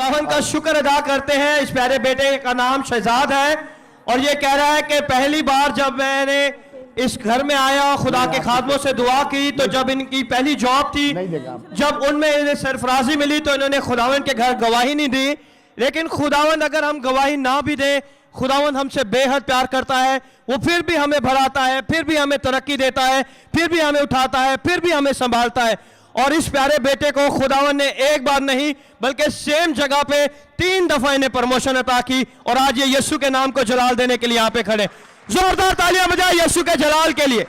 खुदावन का शुक्र अदा करते हैं। इस प्यारे बेटे का नाम शहजाद है और ये कह रहा है कि पहली बार जब मैंने इस घर में आया, खुदा के खादमों से दुआ की, तो जब इनकी पहली जॉब थी, जब उनमें इन्हें सरफराजी मिली तो इन्होंने खुदावन के घर गवाही नहीं दी। लेकिन खुदावन अगर हम गवाही ना भी दें, खुदावन हमसे बेहद प्यार करता है, वो फिर भी हमें बढ़ाता है, फिर भी हमें तरक्की देता है, फिर भी हमें उठाता है, फिर भी हमें संभालता है। और इस प्यारे बेटे को खुदावन ने एक बार नहीं बल्कि सेम जगह पे 3 दफा इन्हें प्रमोशन अता की और आज ये यीशु के नाम को जलाल देने के लिए यहाँ पे खड़े। जोरदार तालियां बजाए यीशु के जलाल के लिए।